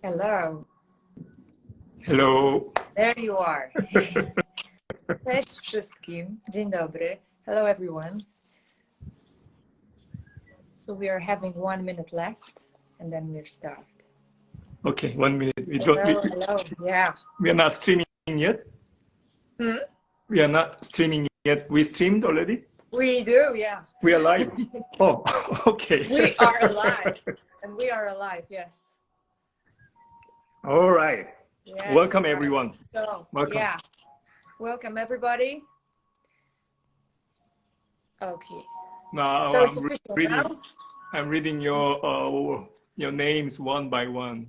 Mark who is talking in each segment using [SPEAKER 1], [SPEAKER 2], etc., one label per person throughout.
[SPEAKER 1] Hello.
[SPEAKER 2] Hello.
[SPEAKER 1] There you are. Cześć wszystkim. Dzień dobry. Hello everyone. So we are having 1 minute left and then we'll start.
[SPEAKER 2] Okay, 1 minute.
[SPEAKER 1] Hello. Yeah.
[SPEAKER 2] We are not streaming yet? We are not streaming yet. We streamed already?
[SPEAKER 1] We do, yeah.
[SPEAKER 2] We are live. Oh, okay.
[SPEAKER 1] We are alive. And we are alive, yes.
[SPEAKER 2] All right.
[SPEAKER 1] Yes,
[SPEAKER 2] Welcome everyone.
[SPEAKER 1] So,
[SPEAKER 2] Welcome.
[SPEAKER 1] yeah. Welcome everybody. Okay.
[SPEAKER 2] Now
[SPEAKER 1] So it's official now?
[SPEAKER 2] I'm reading your names one by one.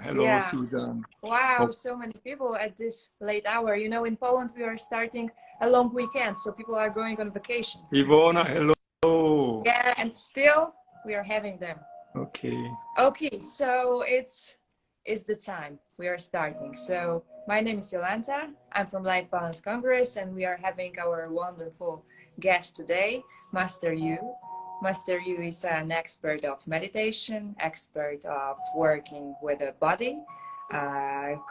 [SPEAKER 2] Hello,
[SPEAKER 1] Yeah.
[SPEAKER 2] Susan.
[SPEAKER 1] Wow, so many people at this late hour. You know, in Poland we are starting a long weekend, so people are going on vacation.
[SPEAKER 2] Ivona, hello.
[SPEAKER 1] Yeah, and still we are having them.
[SPEAKER 2] Okay.
[SPEAKER 1] Okay, so it's the time we are starting. So my name is Jolanta. I'm from Life Balance Congress, and we are having our wonderful guest today, Master Yu. Master Yu is an expert of meditation, expert of working with the body,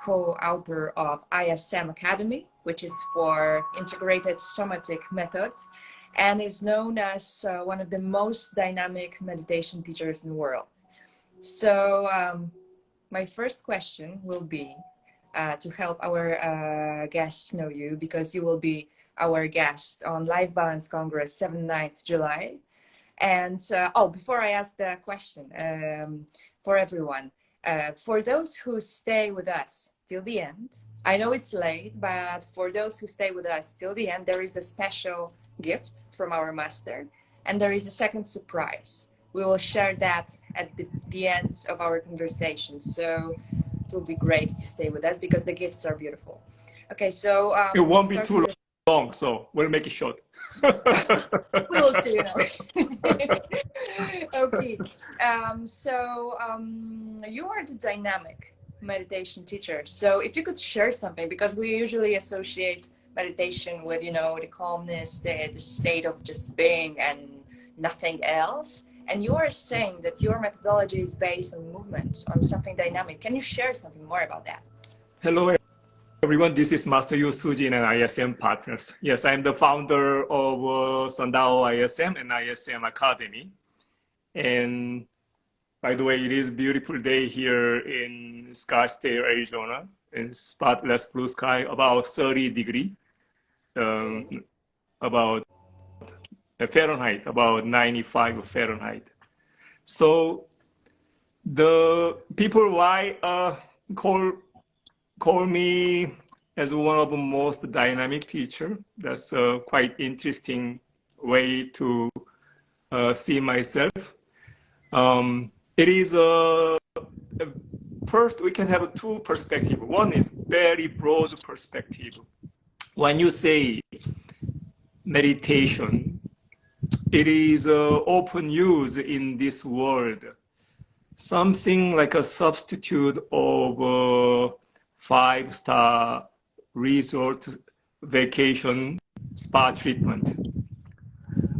[SPEAKER 1] co-author of ISM Academy, which is for integrated somatic method, and is known as one of the most dynamic meditation teachers in the world. So my first question will be to help our guests know you, because you will be our guest on Life Balance Congress 7th-9th July. And before I ask the question, for everyone, for those who stay with us till the end, I know it's late, but for those who stay with us till the end, there is a special gift from our master, and there is a second surprise. We will share that at the end of our conversation. So it will be great if you stay with us, because the gifts are beautiful. Okay, so
[SPEAKER 2] it won't be too long, so we'll make it short.
[SPEAKER 1] We will see, you know. Okay, you are the dynamic meditation teacher. So if you could share something, because we usually associate meditation with, you know, the calmness, the state of just being and nothing else. And you are saying that your methodology is based on movement, on something dynamic. Can you share something more about that?
[SPEAKER 2] Hello, everyone. This is Master Yu, Sto-Jin, and ISM partners. Yes, I'm the founder of Sandao ISM and ISM Academy. And by the way, it is a beautiful day here in Scottsdale, Arizona, in spotless blue sky, about 30 degrees, about Fahrenheit, about 95 Fahrenheit. So the people why call me as one of the most dynamic teacher. That's a quite interesting way to see myself. It is first we can have two perspectives. One is very broad perspective. When you say meditation, it is open use in this world. Something like a substitute of 5-star resort vacation spa treatment,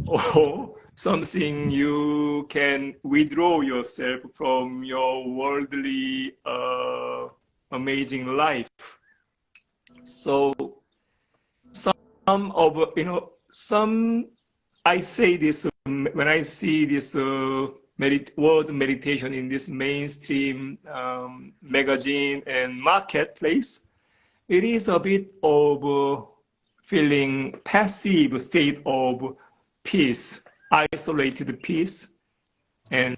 [SPEAKER 2] or something you can withdraw yourself from your worldly amazing life. So I say this when I see this word meditation in this mainstream magazine and marketplace, it is a bit of feeling passive state of peace, isolated peace, and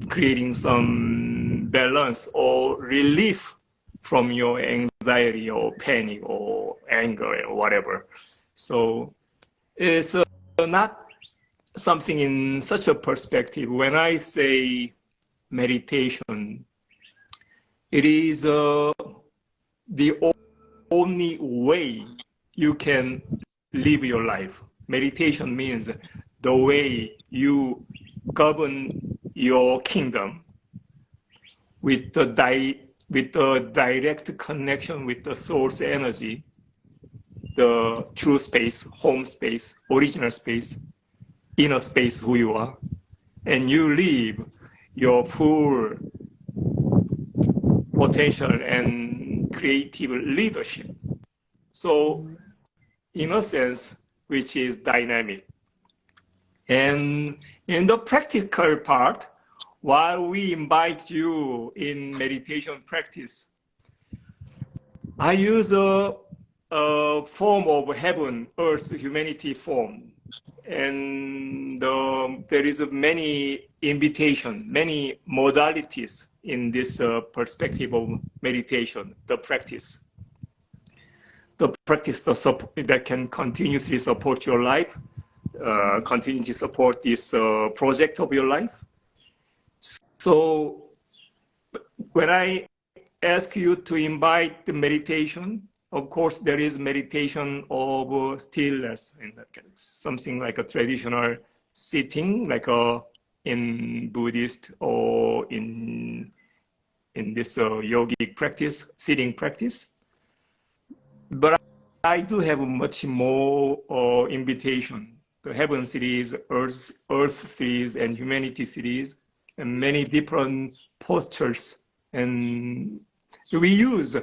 [SPEAKER 2] creating some balance or relief from your anxiety or panic or anger or whatever. So it's not something in such a perspective. When I say meditation, it is the only way you can live your life. Meditation means the way you govern your kingdom with the direct connection with the source energy, the true space, home space, original space, inner space, who you are, and you live your full potential and creative leadership. So in a sense, which is dynamic. And in the practical part, while we invite you in meditation practice, I use a form of heaven, earth, humanity form. And there is many invitation, many modalities in this perspective of meditation, the practice. The practice that can continuously support your life, continue to support this project of your life. So when I ask you to invite the meditation, of course, there is meditation of stillness, and something like a traditional sitting, like in Buddhist or in this yogic practice, sitting practice. But I do have much more invitation. The heaven series, earth series, and humanity series, and many different postures. And we use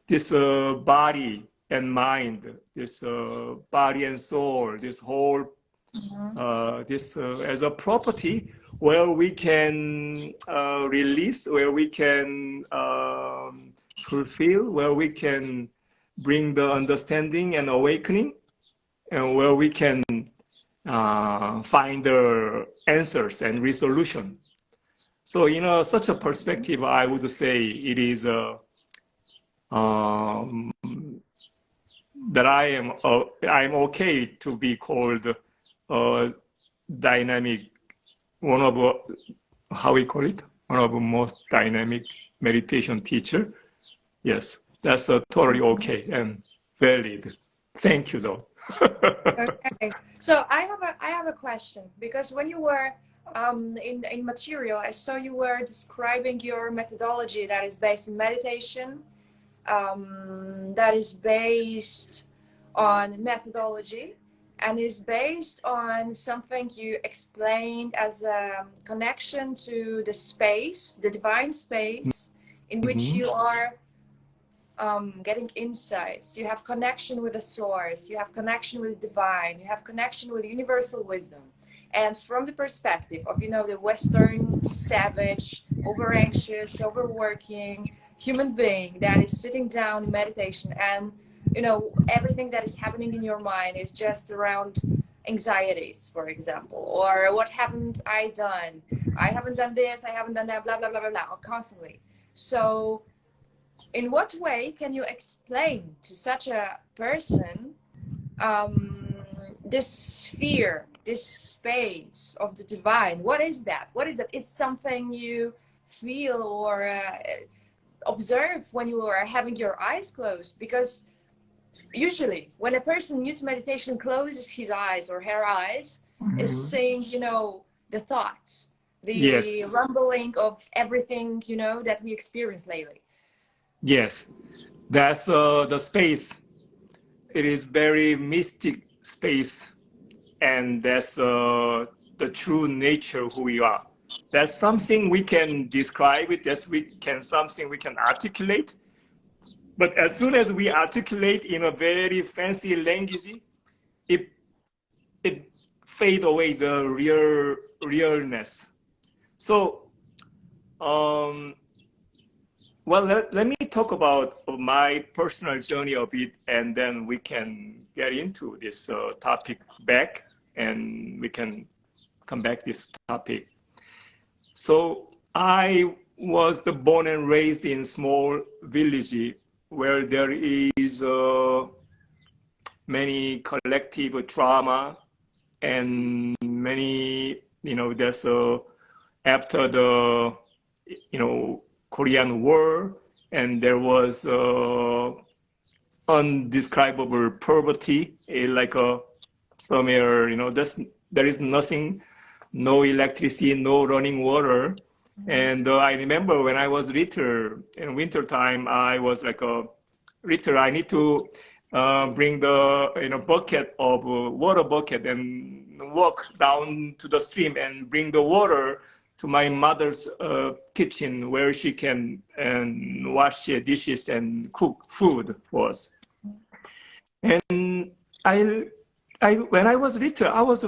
[SPEAKER 2] this body and mind, this body and soul, this whole, this as a property where we can release, where we can fulfill, where we can bring the understanding and awakening, and where we can find the answers and resolution. So in such a perspective, I would say it is that I'm okay to be called dynamic, one of how we call it, one of the most dynamic meditation teacher. Yes, that's totally okay and valid. Thank you, though.
[SPEAKER 1] Okay, so I have a question, because when you were in material, I saw you were describing your methodology that is based in meditation, that is based on methodology, and is based on something you explained as a connection to the space, the divine space, in which you are getting insights. You have connection with the source, you have connection with the divine, you have connection with universal wisdom. And from the perspective of, the Western savage, over anxious, overworking human being that is sitting down in meditation, and everything that is happening in your mind is just around anxieties, for example, or what haven't I done? I haven't done this, I haven't done that, blah, blah, blah, blah, blah, constantly. So in what way can you explain to such a person this sphere, this space of the divine? What is that? What is that? Is something you feel or observe when you are having your eyes closed? Because usually when a person new to meditation closes his eyes or her eyes, is seeing, the thoughts, the rumbling of everything, that we experience lately. Yes,
[SPEAKER 2] that's the space. It is very mystic space, and that's the true nature who we are. That's something we can describe it. That's something we can articulate. But as soon as we articulate in a very fancy language, it fade away the realness. So, well, let me talk about my personal journey a bit, and then we can get into this topic back, and we can come back this topic. So I was born and raised in small village where there is many collective trauma and many, there's after the, Korean War, and there was undescribable poverty, like somewhere, there is nothing, no electricity, no running water. And I remember when I was little, in winter time, I was like little, I need to bring the bucket of water bucket and walk down to the stream and bring the water to my mother's kitchen where she can wash dishes and cook food for us. And when I was little, I was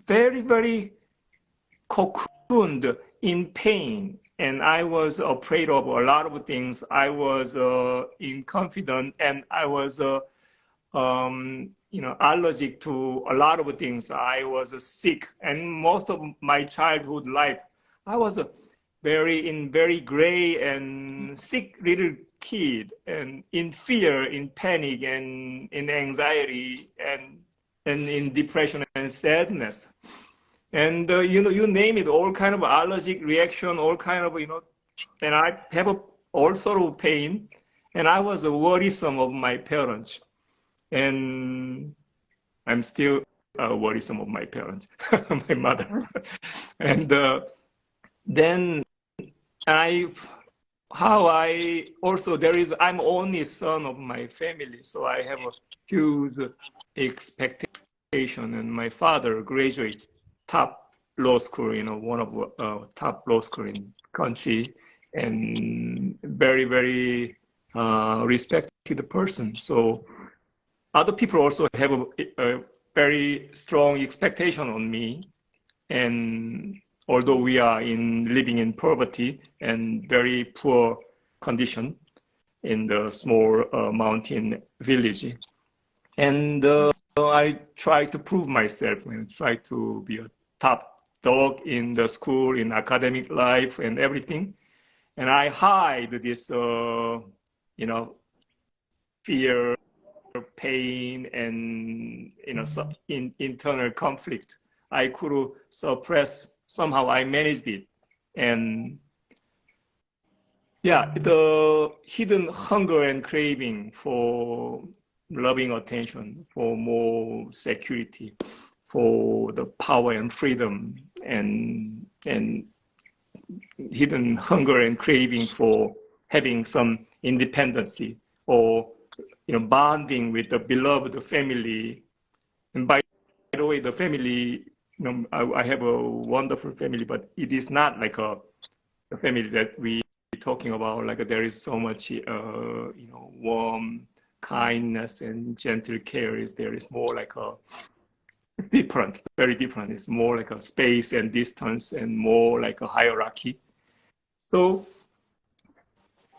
[SPEAKER 2] very, very cocooned in pain, and I was afraid of a lot of things. I was inconfident, and I was allergic to a lot of things. I was sick, and most of my childhood life, I was very gray and sick little kid, and in fear, in panic, and in anxiety, and in depression and sadness. And you name it, all kind of allergic reaction, all kind of, and I have all sort of pain, and I was worrisome of my parents. And I'm still worrisome of my parents, my mother. And then I'm only son of my family, so I have a huge expectation. And my father graduated top law school, one of top law school in country, and very, very respected person. So other people also have a very strong expectation on me. And although we are living in poverty and very poor condition in the small mountain village, and I try to prove myself and try to be a top dog in the school, in academic life and everything. And I hide this, fear, pain, and internal conflict. I could suppress. Somehow I managed it. And yeah, the hidden hunger and craving for loving attention, for more security, for the power and freedom, and hidden hunger and craving for having some independency, or bonding with the beloved family. And by the way, the family, I have a wonderful family, but it is not like a family that we talking about. Like there is so much, warm kindness and gentle care. There is more like a different, very different. It's more like a space and distance, and more like a hierarchy. So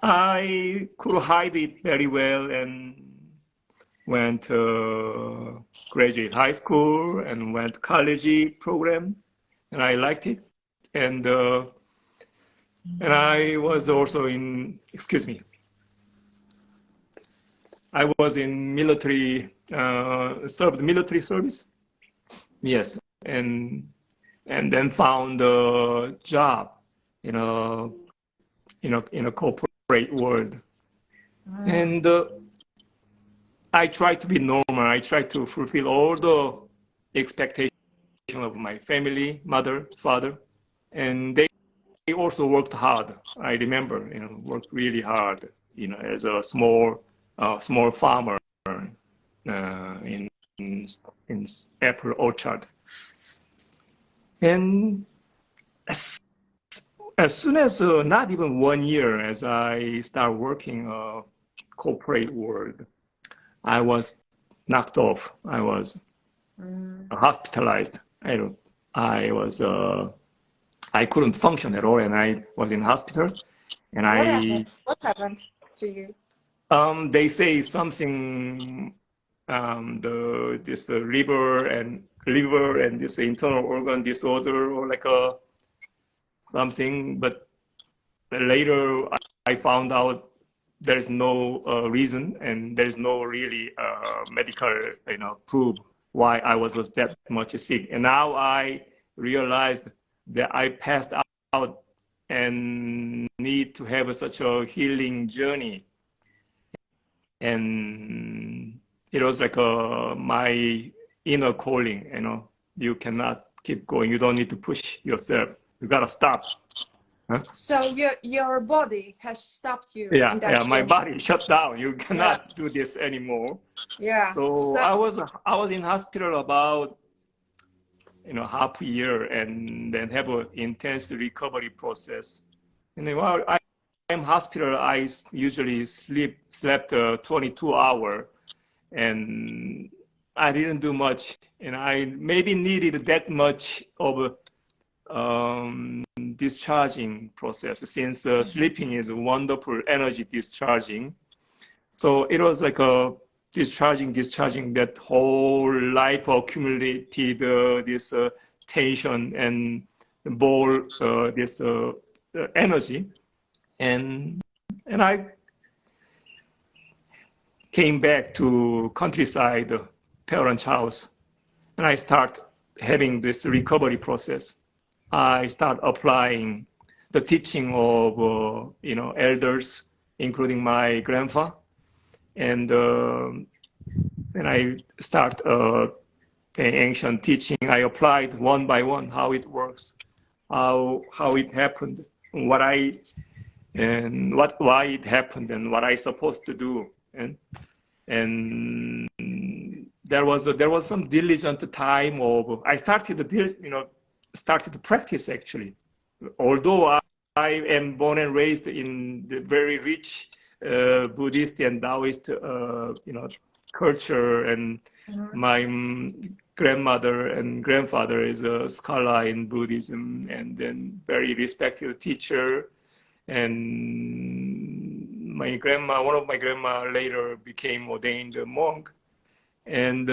[SPEAKER 2] I could hide it very well, and went to graduate high school and went college program, and I liked it. And I was also I was in military, served military service. Yes, and then found a job in a corporate world. And I try to be normal. I try to fulfill all the expectations of my family, mother, father, and they also worked hard. I remember, worked really hard, as a small farmer in apple orchard. And as soon as not even 1 year as I start working corporate world, I was knocked off. I was hospitalized. I couldn't function at all, and I was in hospital. And
[SPEAKER 1] what happened to you?
[SPEAKER 2] They say something, this liver and this internal organ disorder, or like something. But later I found out there's no reason, and there's no really medical proof why I was that much sick. And now I realized that I passed out and need to have such a healing journey. And it was like my inner calling. You cannot keep going. You don't need to push yourself. You gotta stop. Huh?
[SPEAKER 1] So your body has stopped you.
[SPEAKER 2] Yeah, my body shut down. You cannot do this anymore.
[SPEAKER 1] Yeah.
[SPEAKER 2] So I was in hospital about half a year and then have an intense recovery process. And then while I am hospital, I usually slept 22 hours, and I didn't do much, and I maybe needed that much of discharging process, since sleeping is a wonderful energy discharging. So it was like a discharging that whole life accumulated this tension and ball this energy, and I came back to countryside parents' house, and I start having this recovery process. I start applying the teaching of elders, including my grandpa, and I start ancient teaching. I applied one by one how it works, how it happened, why it happened, and what I supposed to do, and there was some diligent time of I started to practice actually. Although I am born and raised in the very rich Buddhist and Taoist culture, and my grandmother and grandfather is a scholar in Buddhism and then very respected teacher, and one of my grandma later became ordained a monk. And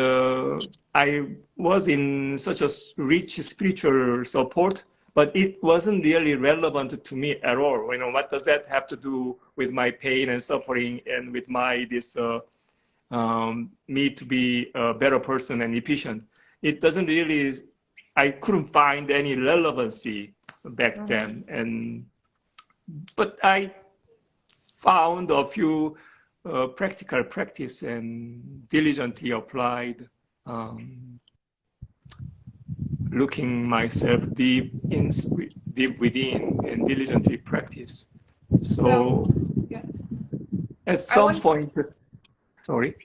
[SPEAKER 2] I was in such a rich spiritual support, but it wasn't really relevant to me at all. What does that have to do with my pain and suffering and with my need to be a better person and efficient? It doesn't really, I couldn't find any relevancy back then. But I found a few practical practice and diligently applied, looking myself deep within and diligently practice. So at some point, sorry.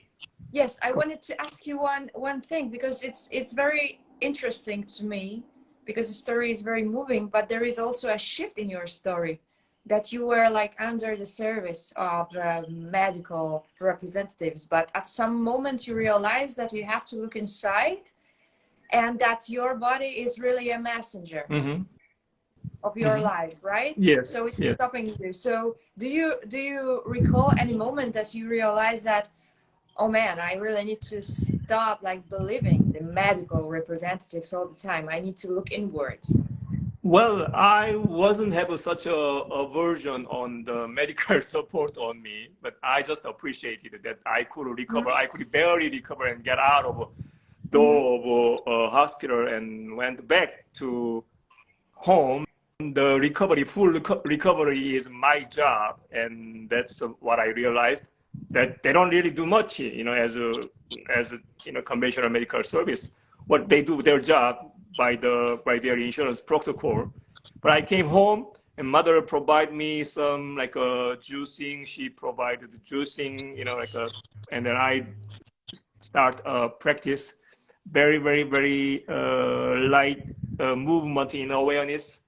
[SPEAKER 1] Yes, I wanted to ask you one thing, because it's very interesting to me, because the story is very moving, but there is also a shift in your story, that you were like under the service of medical representatives, but at some moment you realize that you have to look inside, and that your body is really a messenger of your life, right?
[SPEAKER 2] Yes.
[SPEAKER 1] So it's stopping you. So do you recall any moment that you realize that, oh man, I really need to stop believing the medical representatives all the time. I need to look inward.
[SPEAKER 2] Well, I wasn't having such a aversion on the medical support on me, but I just appreciated that I could recover. I could barely recover and get out of the door of a hospital and went back to home. The full recovery is my job, and that's what I realized, that they don't really do much, as a conventional medical service. What they do their job by their insurance protocol. But I came home and mother provided me some juicing. She provided the juicing, and then I start practice very, very, very light movement in awareness,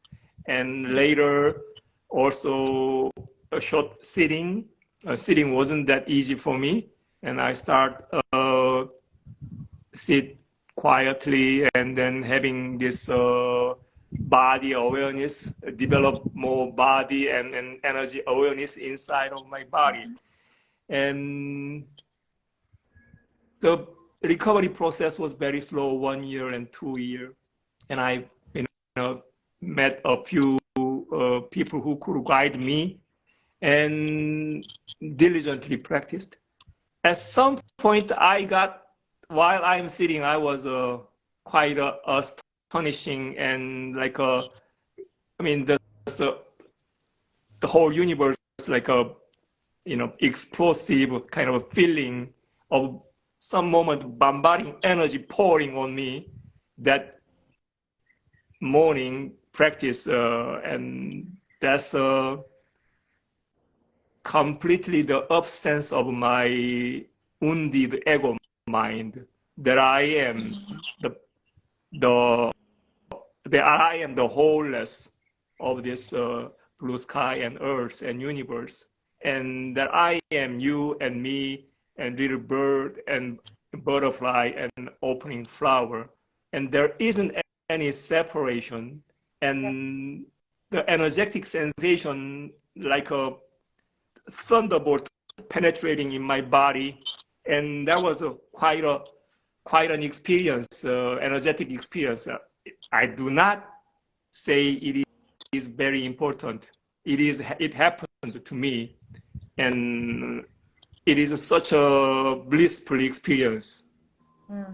[SPEAKER 2] and later also a short sitting. Sitting wasn't that easy for me, and I start sit quietly, and then having this body awareness, develop more body and energy awareness inside of my body. And the recovery process was very slow, 1 year and 2 years. And I met a few people who could guide me and diligently practiced. At some point while I'm sitting, I was quite astonishing, and the whole universe, explosive kind of feeling of some moment bombarding energy pouring on me. That morning practice, and that's completely the absence of my wounded ego mind, that I am the that I am the wholeness of this blue sky and earth and universe, and that I am you and me and little bird and butterfly and opening flower, and there isn't any separation, and the energetic sensation like a thunderbolt penetrating in my body, and that was quite an experience, energetic experience. I do not say it is very important. It happened to me, and it is such a blissful experience.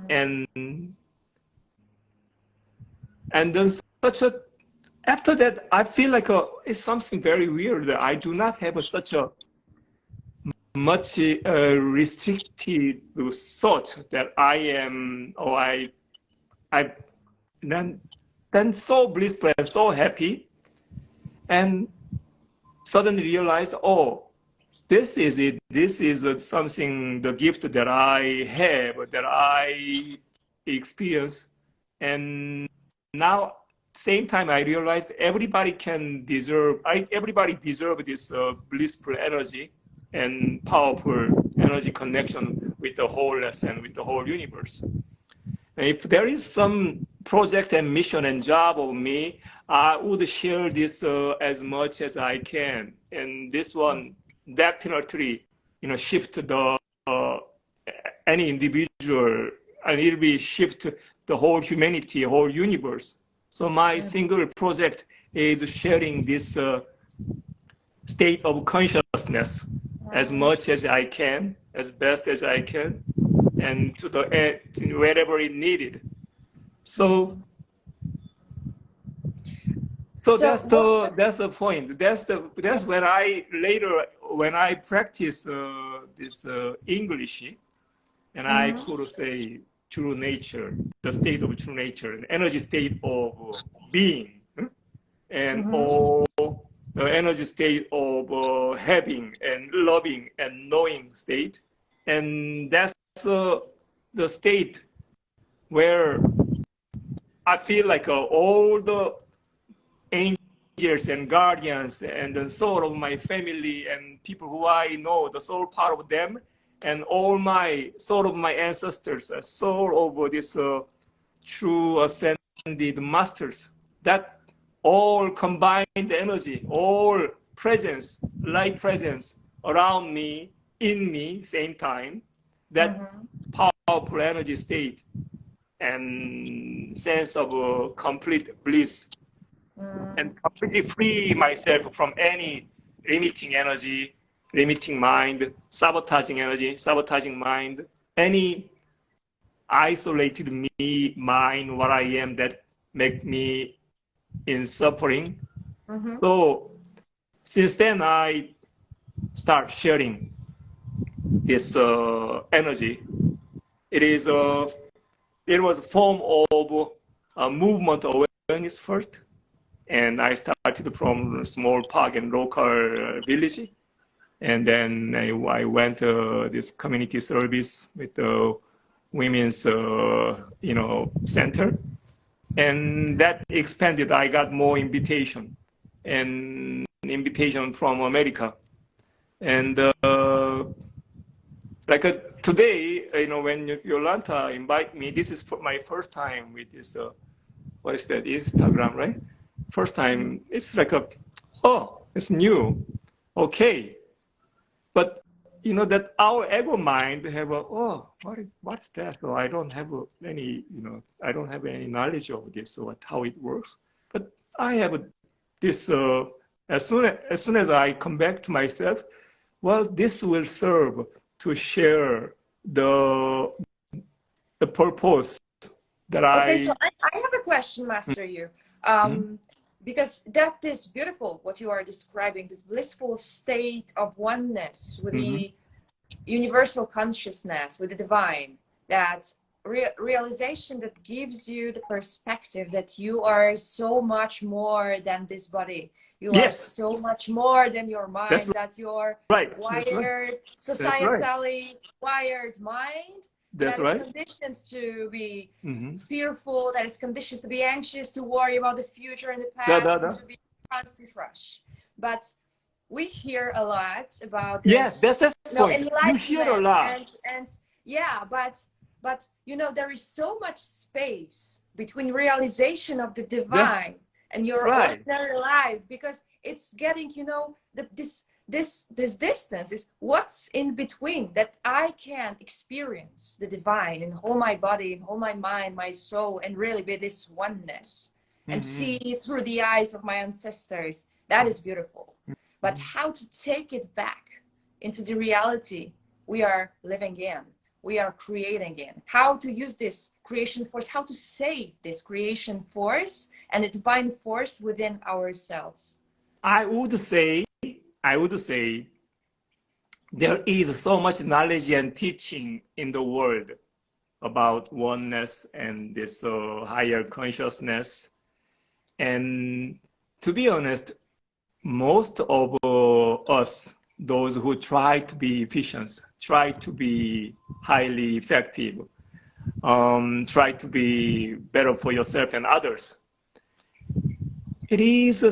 [SPEAKER 2] And then after that, I feel like it's something very weird. I do not have such a much restricted thought that I am, or I then so blissful and so happy, and suddenly realized, oh, this is it. This is something, the gift that I have, that I experience. And now, same time, I realized everybody deserves this blissful energy and powerful energy connection with the wholeness and with the whole universe. And if there is some project and mission and job of me, I would share this as much as I can. And this one definitely, shift the any individual, and it'll be shift the whole humanity, whole universe. So my single project is sharing this state of consciousness as much as I can, as best as I can, and to wherever it needed. So that's the point. That's when I practice this English, and I could say true nature, the state of true nature, the energy state of being, and all the energy state of having and loving and knowing state. And that's the state where I feel like all the angels and guardians and the soul of my family and people who I know, the soul part of them, and all my soul of my ancestors, a soul of this true ascended masters, that all combined energy, all presence, light presence around me, in me, same time, that powerful energy state and sense of complete bliss, and completely free myself from any limiting energy, limiting mind, sabotaging energy, sabotaging mind, any isolated me, mind, what I am that make me in suffering. So since then I start sharing this energy. It was a form of a movement awareness first, and I started from a small park and local village, and then I went this community service with the women's center, and that expanded. I got more invitation from America, and today, when Yolanta invite me, this is for my first time with this, what is that, Instagram, right? First time, it's like it's new, okay. But that our ego mind have what's that? So I don't have any, I don't have any knowledge of this or how it works. But I have this, as soon as I come back to myself, well, this will serve to share the purpose that
[SPEAKER 1] Okay, so I have a question, Master Yu. Because that is beautiful, what you are describing, this blissful state of oneness with the universal consciousness, with the divine, that realization that gives you the perspective that you are so much more than this body. You are so much more than your mind, that you're wired, societally wired mind
[SPEAKER 2] That's
[SPEAKER 1] that
[SPEAKER 2] right.
[SPEAKER 1] is conditioned to be
[SPEAKER 2] Mm-hmm.
[SPEAKER 1] fearful, that is conditioned to be anxious, to worry about the future and the
[SPEAKER 2] Da,
[SPEAKER 1] past,
[SPEAKER 2] da,
[SPEAKER 1] and
[SPEAKER 2] da.
[SPEAKER 1] to be in constant rush. But we hear a lot about
[SPEAKER 2] Yes,
[SPEAKER 1] this,
[SPEAKER 2] that's the point. You hear a
[SPEAKER 1] enlightenment,
[SPEAKER 2] lot.
[SPEAKER 1] and yeah, but you know, there is so much space between realization of the
[SPEAKER 2] That's
[SPEAKER 1] divine and your
[SPEAKER 2] right.
[SPEAKER 1] ordinary life, because it's getting, you know, this distance is what's in between, that I can experience the divine in whole my body, in whole my mind, my soul, and really be this oneness and
[SPEAKER 2] Mm-hmm.
[SPEAKER 1] see through the eyes of my ancestors. That is beautiful. But how to take it back into the reality we are living in, we are creating in, how to use this creation force, how to save this creation force and the divine force within ourselves.
[SPEAKER 2] I would say there is so much knowledge and teaching in the world about oneness and this higher consciousness. And to be honest, most of us, those who try to be efficient, try to be highly effective, try to be better for yourself and others, it is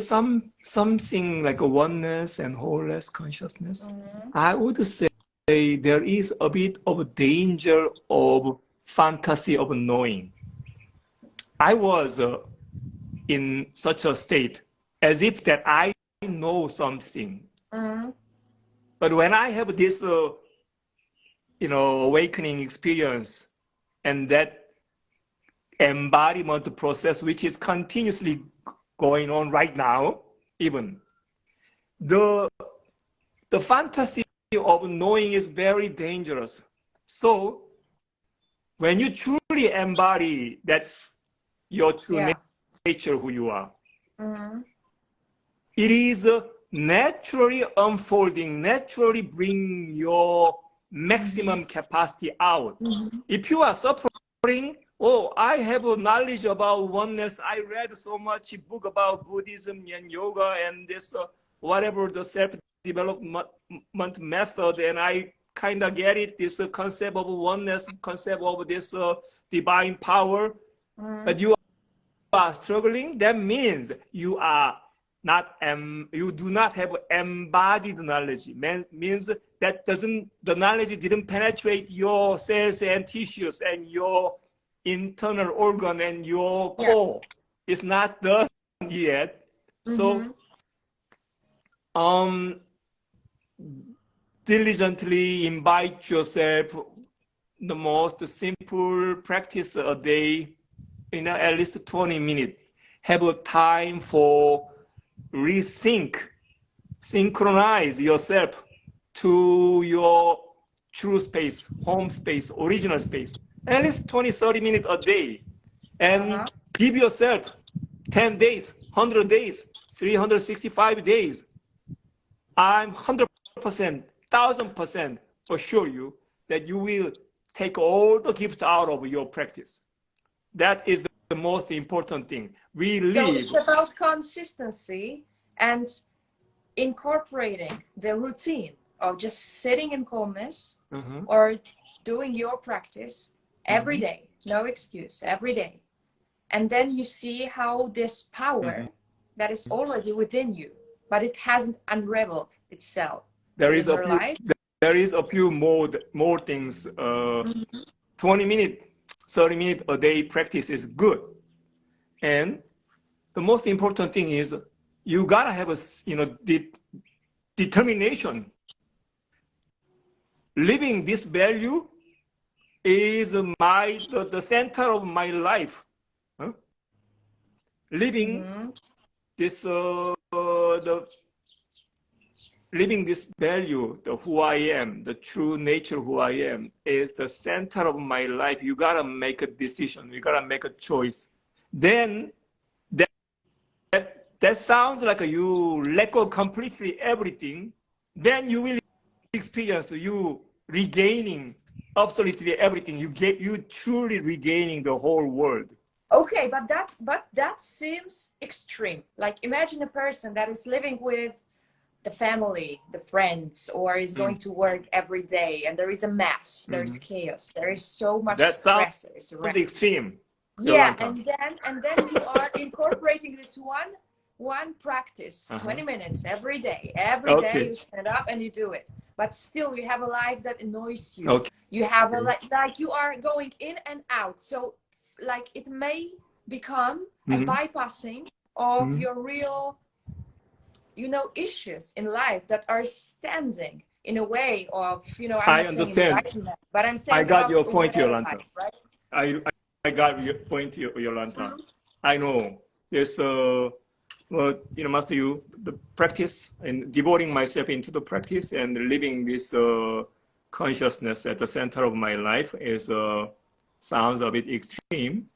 [SPEAKER 2] something like a oneness and wholeness consciousness.
[SPEAKER 1] Mm-hmm.
[SPEAKER 2] I would say there is a bit of danger of fantasy of knowing. I was in such a state as if that I know something.
[SPEAKER 1] Mm-hmm.
[SPEAKER 2] But when I have this, awakening experience and that embodiment process, which is continuously going on right now, even the fantasy of knowing is very dangerous. So when you truly embody that your true nature, who you are,
[SPEAKER 1] Mm-hmm.
[SPEAKER 2] it is naturally unfolding, naturally bring your maximum capacity out.
[SPEAKER 1] Mm-hmm.
[SPEAKER 2] If you are suffering, oh, I have a knowledge about oneness. I read so much book about Buddhism and yoga and this, whatever the self-development method, and I kind of get it, this concept of oneness, concept of this divine power, but you are struggling, that means you are not you do not have embodied knowledge. Means that the knowledge didn't penetrate your cells and tissues and your internal organ and your core. It's not done yet.
[SPEAKER 1] Mm-hmm.
[SPEAKER 2] So diligently invite yourself, the most simple practice a day, at least 20 minutes. Have a time for synchronize yourself to your true space, home space, original space. At least 20, 30 minutes a day. And give yourself 10 days, 100 days, 365 days. I'm 100%, 1000% assure you that you will take all the gift out of your practice. That is the most important thing. We live.
[SPEAKER 1] So it's about consistency and incorporating the routine of just sitting in calmness or doing your practice every day, no excuse, every day. And then you see how this power that is already within you, but it hasn't unraveled itself in your life.
[SPEAKER 2] There is a few more things. 20 minutes, 30 minutes a day practice is good. And the most important thing is you gotta have a determination. Living this value is the center of my life. Living this living this value, the who I am, the true nature who I am, is the center of my life. You gotta make a decision. You gotta make a choice. Then that sounds like you let go completely everything. Then you will experience you regaining absolutely everything. You truly regaining the whole world.
[SPEAKER 1] Okay, but that seems extreme. Like imagine a person that is living with the family, the friends, or is going to work every day, and there is a mess, there's chaos, there is so much stress.
[SPEAKER 2] Sounds extreme.
[SPEAKER 1] Yeah, and then you are incorporating this one practice, 20 minutes every day. Every day you stand up and you do it. But still, you have a life that annoys you. You have a like you are going in and out. So, like, it may become a bypassing of your real, you know, issues in life that are standing in a way of, you know,
[SPEAKER 2] I understand.
[SPEAKER 1] But I'm saying
[SPEAKER 2] I got your point, Yolanta.
[SPEAKER 1] Right?
[SPEAKER 2] I got your point, Yolanta. I know. There's well, you know, Master, the practice and devoting myself into the practice and living this consciousness at the center of my life is sounds a bit extreme.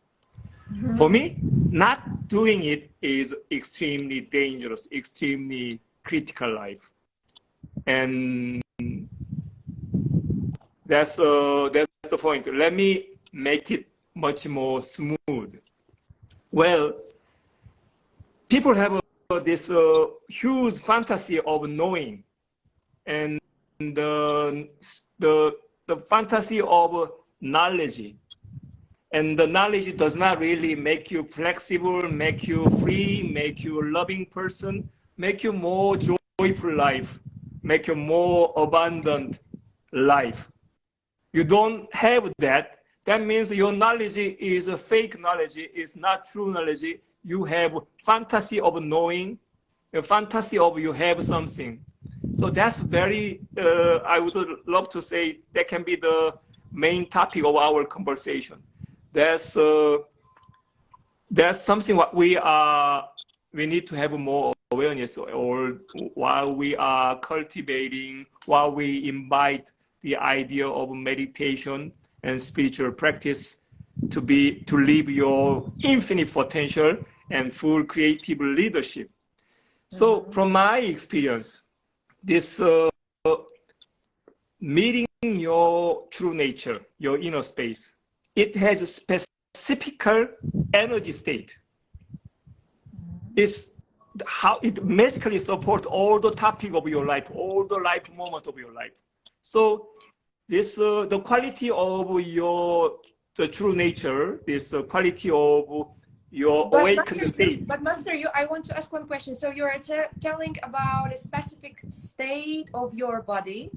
[SPEAKER 2] For me, not doing it is extremely dangerous, extremely critical life, and that's the point. Let me make it much more smooth. Well, people have this huge fantasy of knowing, and the fantasy of knowledge. And the knowledge does not really make you flexible, make you free, make you a loving person, make you more joyful life, make you more abundant life. You don't have that. That means your knowledge is a fake knowledge, it's not true knowledge. You have fantasy of knowing, a fantasy of you have something. So that's very, I would love to say that can be the main topic of our conversation. That's something what we need to have more awareness, or while we are cultivating, while we invite the idea of meditation and spiritual practice to live your infinite potential and full creative leadership. So from my experience, this meeting your true nature, your inner space, it has a specific energy state. It's how it magically supports all the topic of your life, all the life moment of your life. So this the quality of the true nature, this quality of your awakened state.
[SPEAKER 1] But Master, I want to ask one question. So you are telling about a specific state of your body?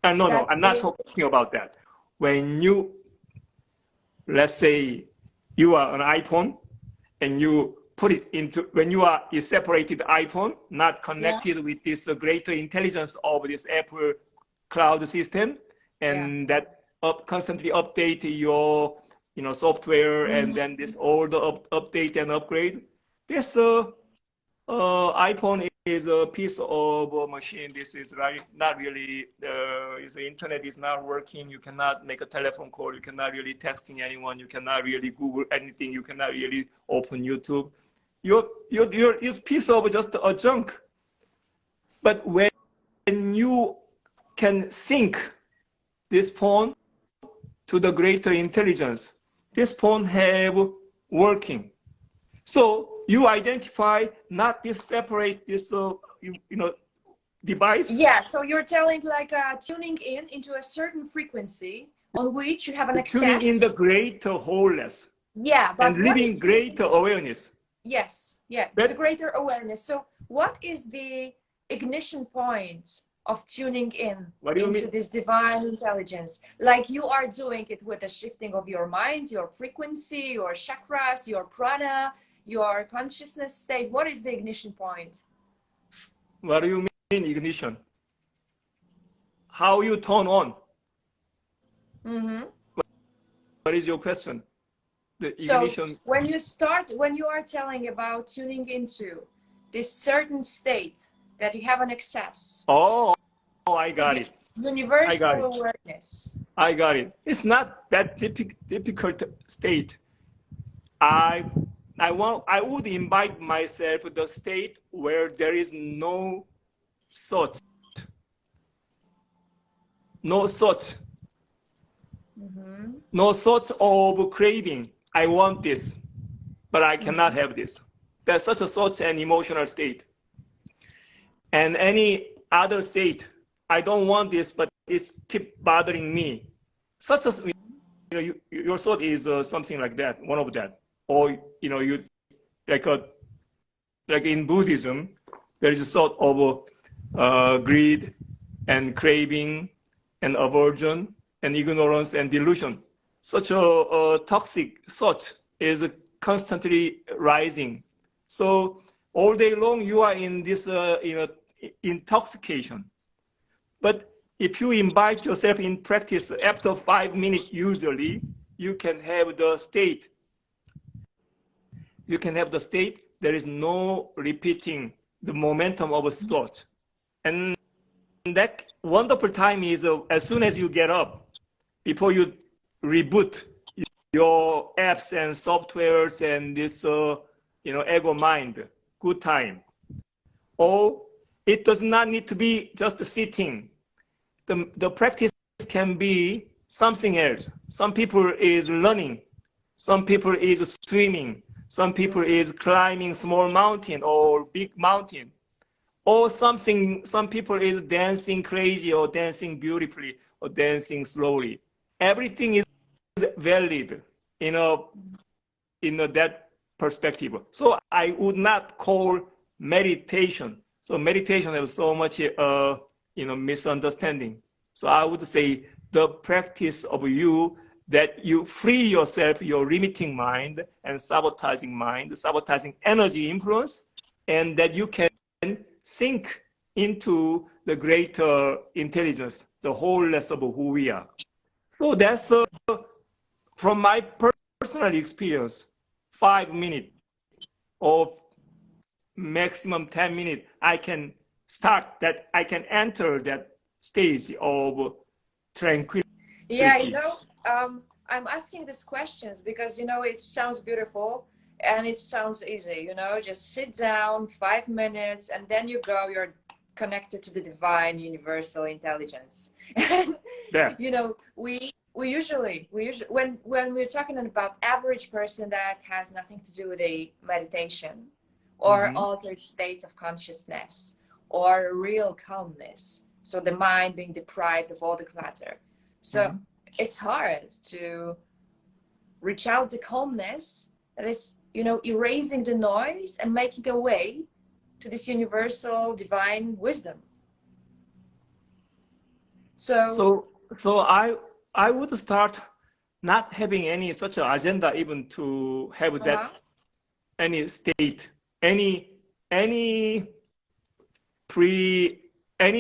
[SPEAKER 2] No, I'm not talking about that. When you, let's say you are an iPhone and you put it into, when you are a separated iPhone, not connected with this greater intelligence of this Apple cloud system, and that constantly update your software, and then this all the update and upgrade. This iPhone is a piece of a machine. This is not really, the internet is not working. You cannot make a telephone call. You cannot really texting anyone. You cannot really Google anything. You cannot really open YouTube. You're a piece of just a junk. But when you can sync this phone to the greater intelligence, this phone have working. So you identify not this separate this device.
[SPEAKER 1] Yeah, so you're telling like tuning in into a certain frequency on which you have an access.
[SPEAKER 2] Tuning in the greater wholeness.
[SPEAKER 1] Yeah, but
[SPEAKER 2] and living greater awareness.
[SPEAKER 1] Yes, yeah, the greater awareness. So what is the ignition point of tuning in into this divine intelligence? Like you are doing it with the shifting of your mind, your frequency, your chakras, your prana, your consciousness state. What is the ignition point?
[SPEAKER 2] What do you mean ignition? How you turn on? What is your question? The ignition.
[SPEAKER 1] So when you are telling about tuning into this certain state that you have an access.
[SPEAKER 2] Oh, I got it.
[SPEAKER 1] Universal awareness.
[SPEAKER 2] I got it. It's not that difficult state. I would invite myself to the state where there is no thought. No thought. No thought of craving. I want this, but I cannot have this. There's such a thought and emotional state. and any other state, I don't want this, but it's keep bothering me. Such as, your thought is something like that, one of that. Or, you like in Buddhism, there is a sort of greed and craving and aversion and ignorance and delusion. Such a toxic thought is constantly rising. So all day long you are in this intoxication. But if you invite yourself in practice, after 5 minutes usually, you can have the state. You can have the state. There is no repeating the momentum of a thought. And that wonderful time is as soon as you get up, before you reboot your apps and softwares and this ego mind, good time. Or it does not need to be just sitting. The practice can be something else. Some people is running, some people is swimming, some people is climbing small mountain or big mountain, or something. Some people is dancing crazy or dancing beautifully or dancing slowly. Everything is valid in that perspective. So I would not call meditation. So meditation has so much misunderstanding. So I would say the practice of you, that you free yourself, your limiting mind and sabotaging energy influence, and that you can sink into the greater intelligence, the wholeness of who we are. So that's from my personal experience, 5 minutes or maximum 10 minutes, I can enter that stage of tranquility.
[SPEAKER 1] Yeah, I'm asking these questions because, it sounds beautiful and it sounds easy, just sit down 5 minutes and then you're connected to the divine universal intelligence. And,
[SPEAKER 2] yes.
[SPEAKER 1] We usually when we're talking about average person that has nothing to do with a meditation or altered state of consciousness or real calmness, so the mind being deprived of all the clutter. So it's hard to reach out to calmness that is, erasing the noise and making a way to this universal divine wisdom. So
[SPEAKER 2] I would start not having any such an agenda, even to have that any state, any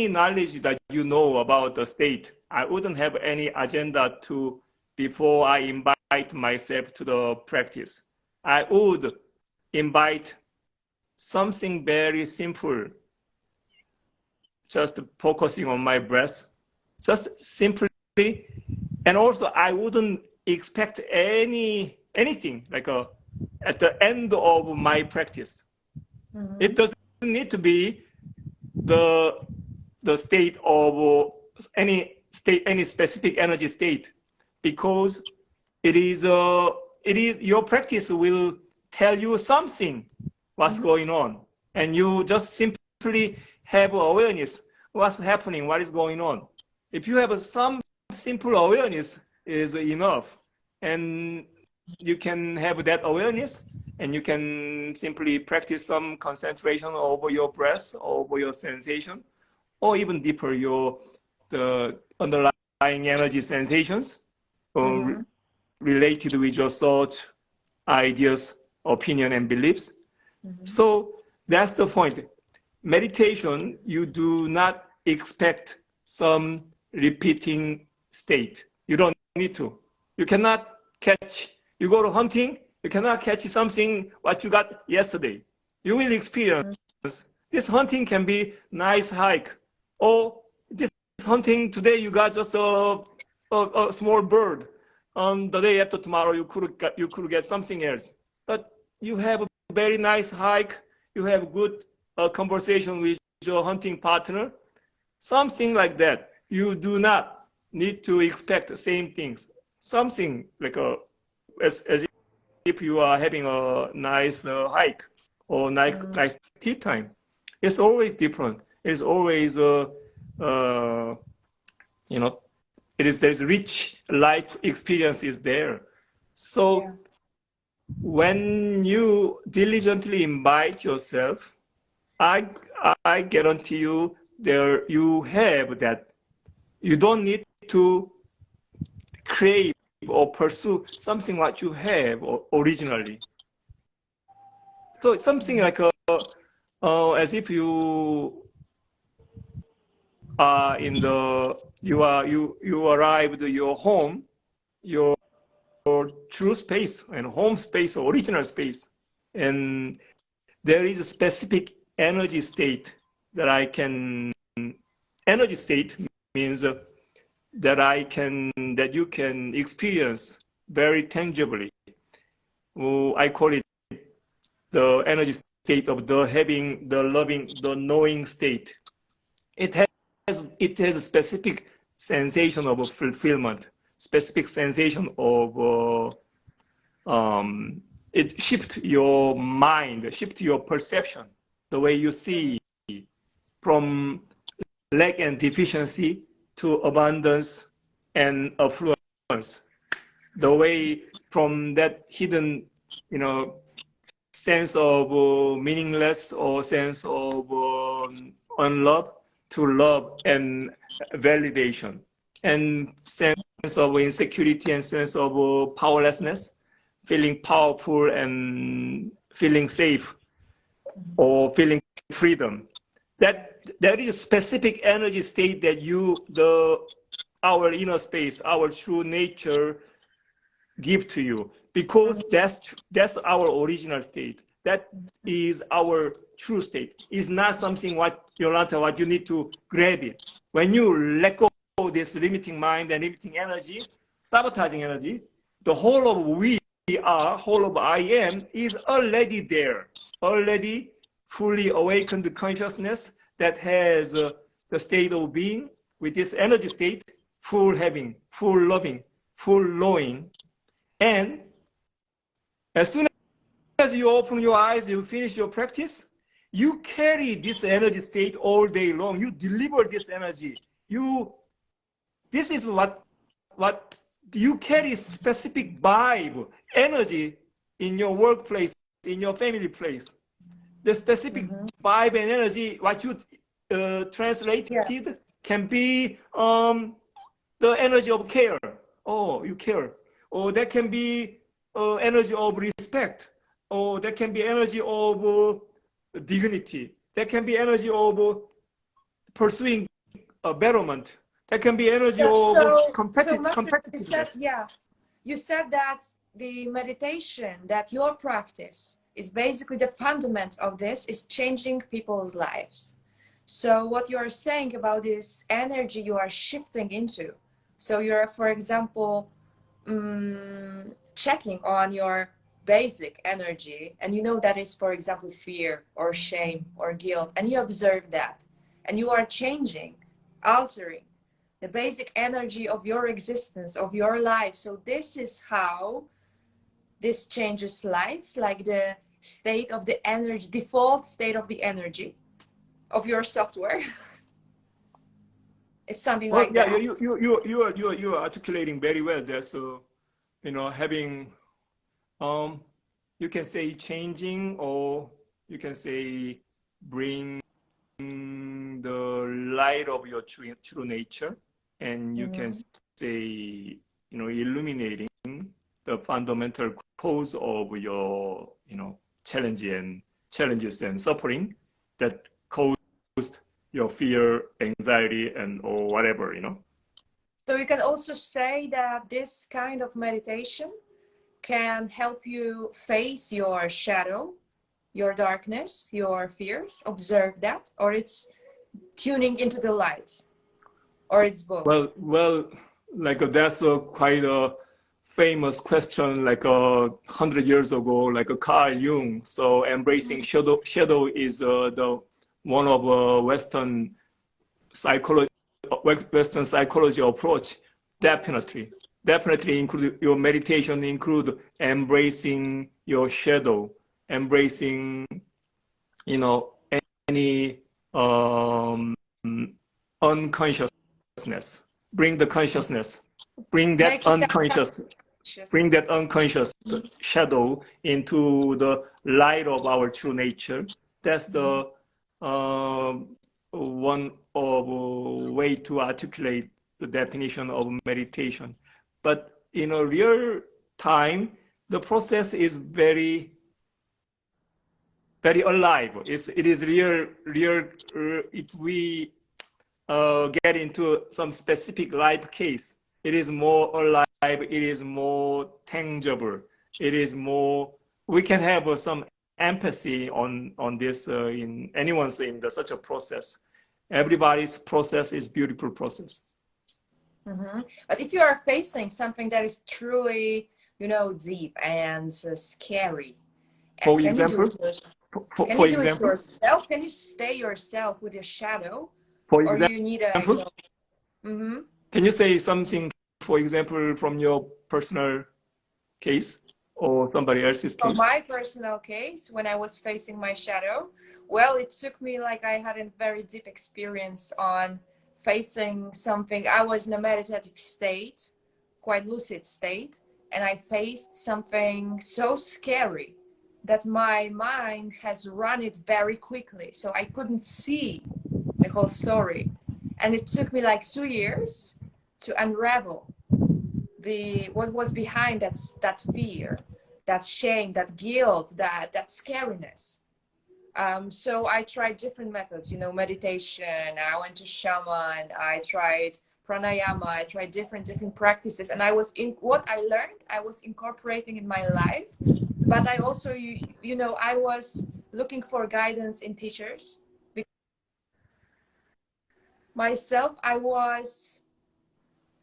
[SPEAKER 2] knowledge that about the state. I wouldn't have any agenda before I invite myself to the practice. I would invite something very simple, just focusing on my breath, just simply. And also I wouldn't expect anything like at the end of my practice. It doesn't need to be the state of any specific energy state, because it is your practice will tell you something what's going on, and you just simply have awareness what's happening, what is going on. If you have some simple awareness is enough, and you can have that awareness and you can simply practice some concentration over your breath, over your sensation, or even deeper the underlying energy sensations related with your thoughts, ideas, opinion, and beliefs. So that's the point. Meditation, you do not expect some repeating state. You don't need to. You cannot you go to hunting, you cannot catch something what you got yesterday. You will experience this hunting can be nice hike, or this hunting today you got just a small bird. On the day after tomorrow you could get something else. But you have a very nice hike, you have good conversation with your hunting partner, something like that. You do not need to expect the same things. Something like as if you are having a nice hike or nice tea time. It's always different. It's always you know, there's rich life experience is there. So
[SPEAKER 1] Yeah.
[SPEAKER 2] when you diligently invite yourself, I guarantee you there you have that. You don't need to crave or pursue something what you have originally. So it's something like as if you are in the you arrived your home, your true space and home space, original space, and there is a specific energy state that I can. Energy state means that you can experience very tangibly. I call it the energy state of the having, the loving, the knowing state. It has a specific sensation of fulfillment, specific sensation of it shifts your mind, shifts your perception, the way you see, from lack and deficiency to abundance and affluence. The way from that hidden, sense of meaningless or sense of unlove to love and validation, and sense of insecurity and sense of powerlessness, feeling powerful and feeling safe or feeling freedom. That is a specific energy state that our inner space, our true nature give to you, because that's our original state. That is our true state. It's not something what you need to grab it. When you let go of this limiting mind and limiting energy, sabotaging energy, the whole of we are, whole of I am is already there, already fully awakened consciousness that has the state of being with this energy state, full having, full loving, full knowing. And as soon as you open your eyes, you finish your practice, you carry this energy state all day long. You deliver this energy. This is what you carry, specific vibe, energy in your workplace, in your family place. The specific vibe and energy, what you translated can be the energy of care. Oh, you care. Or that can be energy of respect. Or that can be energy of dignity. That can be energy of pursuing a betterment. That can be energy of competitiveness.
[SPEAKER 1] You said that the meditation, that your practice is basically the fundament of this is changing people's lives. So what you are saying about this energy you are shifting into. So you're, for example, checking on your basic energy, and you know that is, for example, fear or shame or guilt, and you observe that, and you are changing, altering the basic energy of your existence, of your life. So this is how this changes lives, like the state of the energy, default state of the energy of your software. It's something like that.
[SPEAKER 2] You are articulating very well there. So, having, you can say changing, or you can say bring the light of your true nature, and you can say, illuminating the fundamental cause of your, challenges and suffering that caused your fear, anxiety, or whatever,
[SPEAKER 1] So you can also say that this kind of meditation can help you face your shadow, your darkness, your fears, observe that, or it's tuning into the light, or it's both.
[SPEAKER 2] Well, like that's quite a famous question, like 100 years ago, like Carl Jung. So embracing shadow is the one of Western psychology approach. Definitely include your meditation, include embracing your shadow, embracing any um, unconsciousness. Bring the consciousness. Bring that unconscious shadow into the light of our true nature. That's the one of way to articulate the definition of meditation. But in a real time, the process is very alive. It is real. If we get into some specific life case, it is more alive. It is more tangible. It is more. We can have some empathy on this in anyone's in such a process. Everybody's process is beautiful process.
[SPEAKER 1] Mm-hmm. But if you are facing something that is truly, deep and scary,
[SPEAKER 2] for example,
[SPEAKER 1] can you do it yourself? Can you stay yourself with your shadow?
[SPEAKER 2] For
[SPEAKER 1] or
[SPEAKER 2] example,
[SPEAKER 1] you need a, mm-hmm.
[SPEAKER 2] Can you say something, for example, from your personal case or somebody else's case?
[SPEAKER 1] From my personal case, when I was facing my shadow, well, it took me like I had a very deep experience on facing something. I was in a meditative state, quite lucid state, and I faced something so scary that my mind has run it very quickly. So I couldn't see the whole story. And it took me like 2 years to unravel what was behind that fear, that shame, that guilt, that scariness. So I tried different methods, meditation. I went to shaman. I tried pranayama. I tried different practices, and what I learned, I was incorporating in my life. But I also, I was looking for guidance in teachers. Myself, I was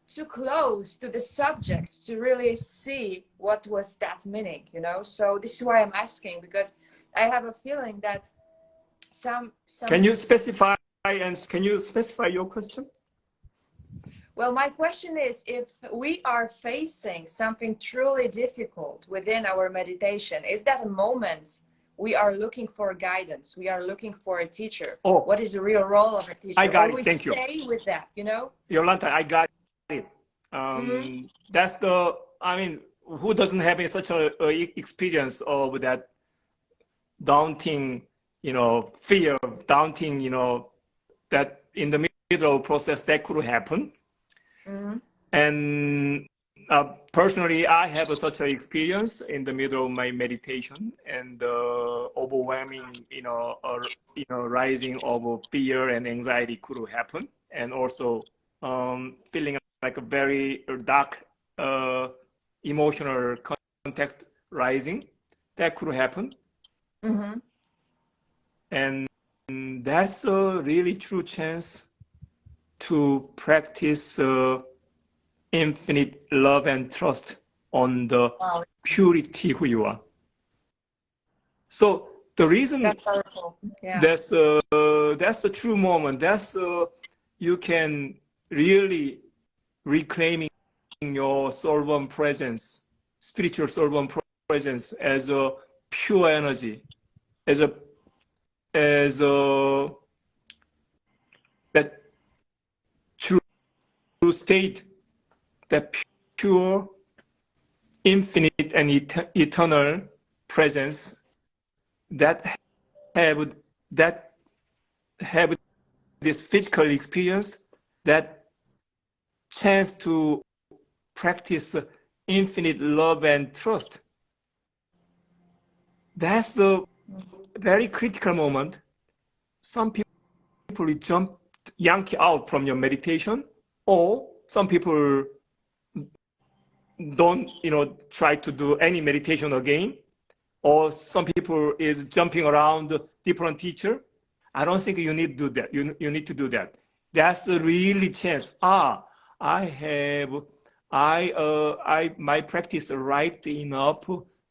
[SPEAKER 1] too close to the subject to really see what was that meaning, So this is why I'm asking, because I have a feeling that some.
[SPEAKER 2] Can you specify your question?
[SPEAKER 1] Well, my question is, if we are facing something truly difficult within our meditation, is that a moment we are looking for guidance? We are looking for a teacher.
[SPEAKER 2] Oh,
[SPEAKER 1] what is the real role of a teacher?
[SPEAKER 2] I got
[SPEAKER 1] it.
[SPEAKER 2] Thank you.
[SPEAKER 1] Stay with that,
[SPEAKER 2] Yolanta, I got it. That's who doesn't have such a experience of that daunting, fear of daunting, that in the middle process that could happen. Mm-hmm. And personally, I have such an experience in the middle of my meditation, and overwhelming, rising of fear and anxiety could happen, and also feeling like a very dark emotional context rising, that could happen. Mm-hmm. And that's a really true chance to practice infinite love and trust on the purity who you are. So the reason
[SPEAKER 1] that's powerful. Yeah.
[SPEAKER 2] That's the true moment. That's you can really reclaiming your soul-born presence, spiritual soul-born presence as a pure energy, as a that true state, that pure, infinite and eternal presence that have this physical experience, that chance to practice infinite love and trust. That's the very critical moment. Some people jump, yank out from your meditation, or some people don't, try to do any meditation again, or some people is jumping around different teacher. I don't think you need to do that. You need to do that. That's the really chance. My practice right enough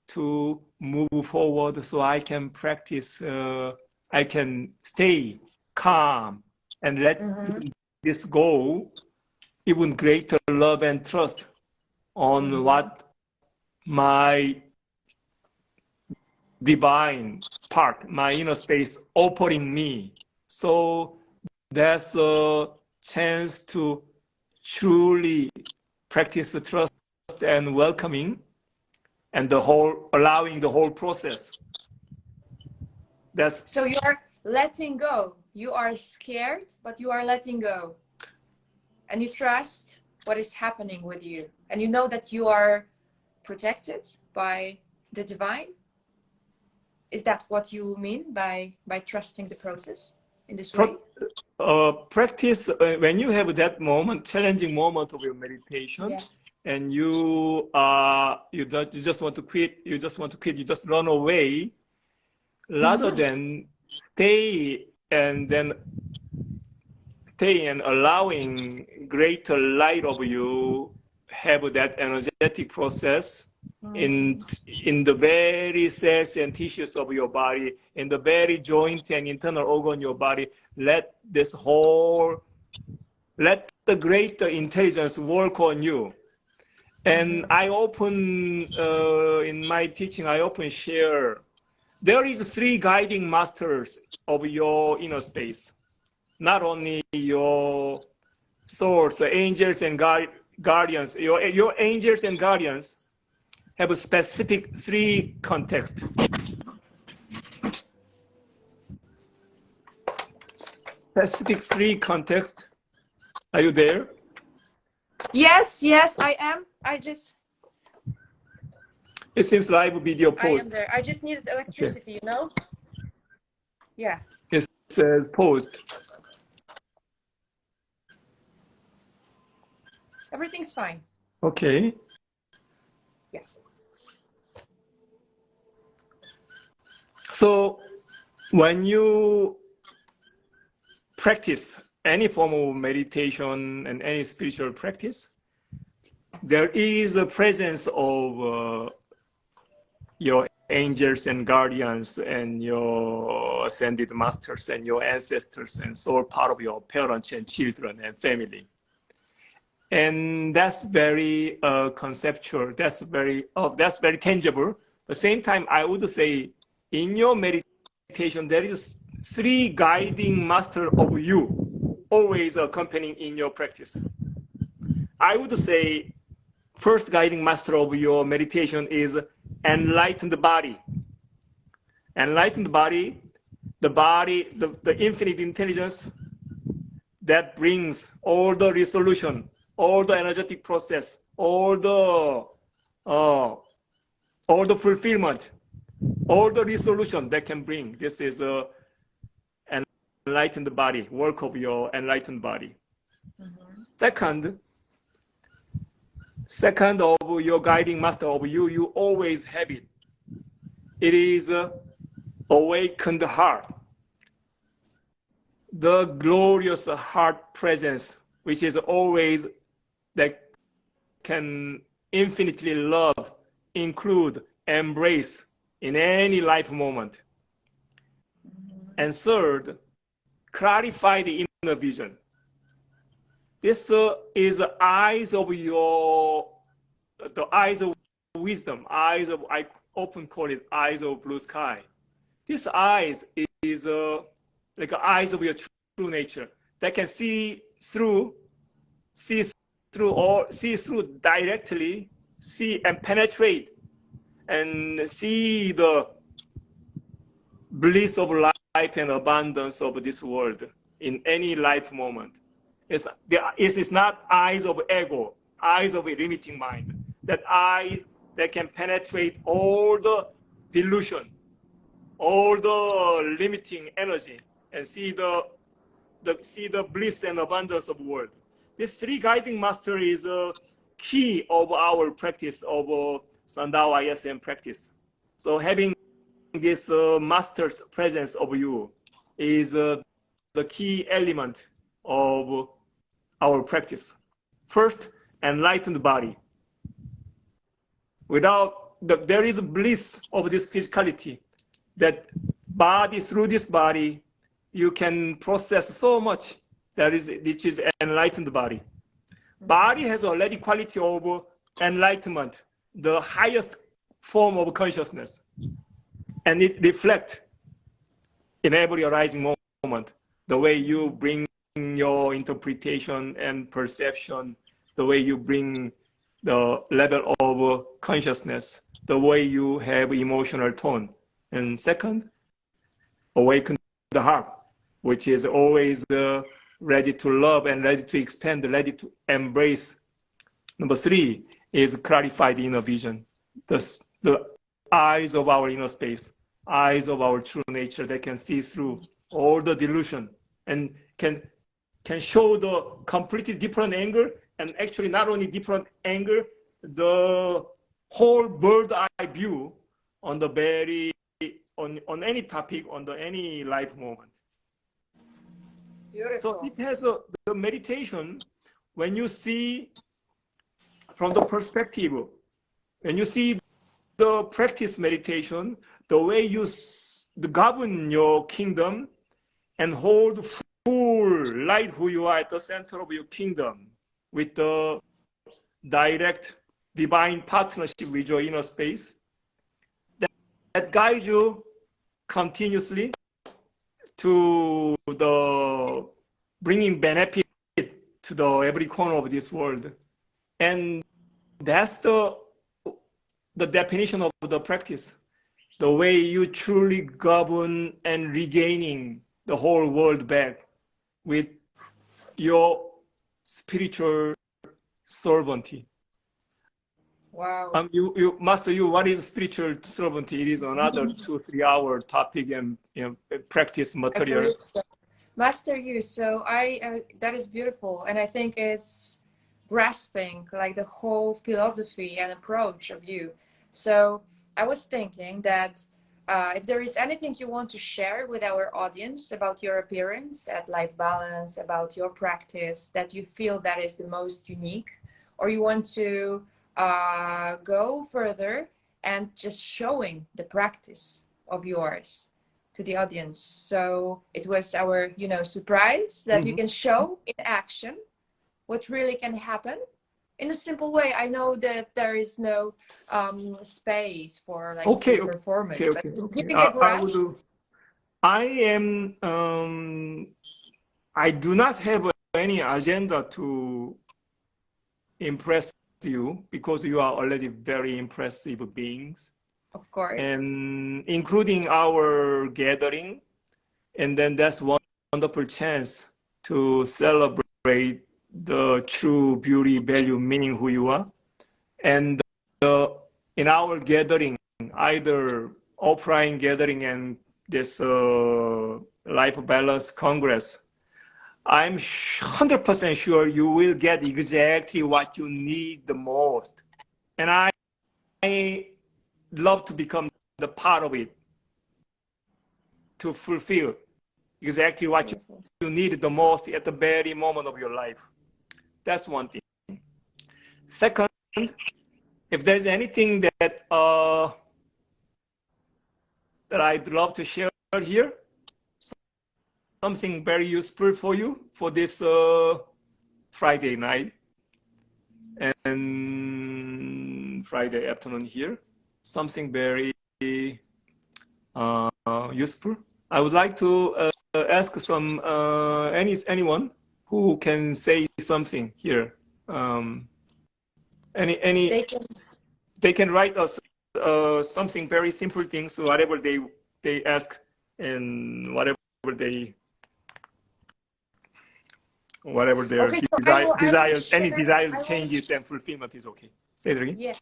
[SPEAKER 2] to move forward, so I can practice. I can stay calm and let this go. Even greater love and trust on what my divine part, my inner space offering me. So that's a chance to truly practice the trust and welcoming and allowing the whole process.
[SPEAKER 1] So you are letting go. You are scared, but you are letting go. And you trust what is happening with you. And you know that you are protected by the divine. Is that what you mean by trusting the process in this way?
[SPEAKER 2] Practice when you have that moment, challenging moment of your meditation, and you just want to quit, you just run away, rather than stay and allowing greater light of you have that energetic process in the very cells and tissues of your body, in the very joint and internal organ of your body. Let the greater intelligence work on you. And I often, in my teaching, I often share, there is 3 guiding masters of your inner space. Not only your souls, angels and guardians. Your angels and guardians have a specific 3 context. Specific 3 context. Are you there?
[SPEAKER 1] Yes, I am.
[SPEAKER 2] It seems live video post.
[SPEAKER 1] I am there. I just needed electricity, you know? Yeah.
[SPEAKER 2] It's post.
[SPEAKER 1] Everything's fine.
[SPEAKER 2] Okay.
[SPEAKER 1] Yes.
[SPEAKER 2] So when you practice any form of meditation and any spiritual practice, there is a presence of your angels and guardians and your ascended masters and your ancestors and soul part of your parents and children and family. And that's very conceptual. That's very tangible. At the same time, I would say in your meditation, there is 3 guiding masters of you always accompanying in your practice. I would say first guiding master of your meditation is enlightened body. Enlightened body, the infinite intelligence that brings all the resolution, all the energetic process, all the fulfillment, all the resolution that can bring. This is a enlightened body, work of your enlightened body. Second of your guiding master of you always have it. It is awakened heart, the glorious heart presence, which is always that can infinitely love, include, embrace in any life moment. And third, clarify the inner vision. This is the eyes of the eyes of wisdom, I often call it eyes of blue sky. This eyes is like the eyes of your true nature that can see through directly, see and penetrate and see the bliss of life and abundance of this world in any life moment. It's not eyes of ego, eyes of a limiting mind. That eye that can penetrate all the delusion, all the limiting energy, and see the bliss and abundance of the world. This 3 guiding master is a key of our practice of Sandawa ISM practice. So having this master's presence of you is the key element of our practice. First, enlightened body. There is bliss of this physicality, that body, through this body, you can process so much, which is enlightened body. Body has already quality of enlightenment, the highest form of consciousness, and it reflects in every arising moment. the way you bring your interpretation and perception, the way you bring the level of consciousness, the way you have emotional tone. And second, awaken the heart, which is always ready to love and ready to expand, ready to embrace. Number three is clarify the inner vision, the eyes of our inner space, eyes of our true nature that can see through all the delusion and can show the completely different angle, and actually not only different angle, the whole bird eye view on the very on any topic, on any life moment.
[SPEAKER 1] Beautiful.
[SPEAKER 2] So it has the meditation, when you see from the perspective, when you see the practice meditation, the way you govern your kingdom and hold full light who you are at the center of your kingdom with the direct divine partnership with your inner space, that guides you continuously to the bringing benefit to the every corner of this world. And that's the definition of the practice, the way you truly govern and regaining the whole world back with your spiritual sovereignty.
[SPEAKER 1] Wow.
[SPEAKER 2] Master, what is spiritual sovereignty? It is another 2-3 hour topic and practice material.
[SPEAKER 1] Master you, so that is beautiful, and I think it's grasping like the whole philosophy and approach of you. So I was thinking that if there is anything you want to share with our audience about your appearance at Life Balance, about your practice that you feel that is the most unique, or you want to go further and just showing the practice of yours to the audience. So it was our, surprise that you can show in action what really can happen in a simple way. I know that there is no space for like performance.
[SPEAKER 2] Okay. I do not have any agenda to impress you, because you are already very impressive beings.
[SPEAKER 1] Of course.
[SPEAKER 2] And including our gathering. And then that's one wonderful chance to celebrate the true beauty, value, meaning who you are. And in our gathering, either offline gathering and this Life Balance Congress, I'm 100% sure you will get exactly what you need the most. And I love to become the part of it, to fulfill exactly what you need the most at the very moment of your life. That's one thing. Second, if there's anything that I'd love to share here, something very useful for you for this Friday night and Friday afternoon here, something very useful. I would like to ask some anyone who can say something here. They can write us something very simple things, whatever they ask and whatever their desires, any desires, changes and fulfillment is okay. Say it again.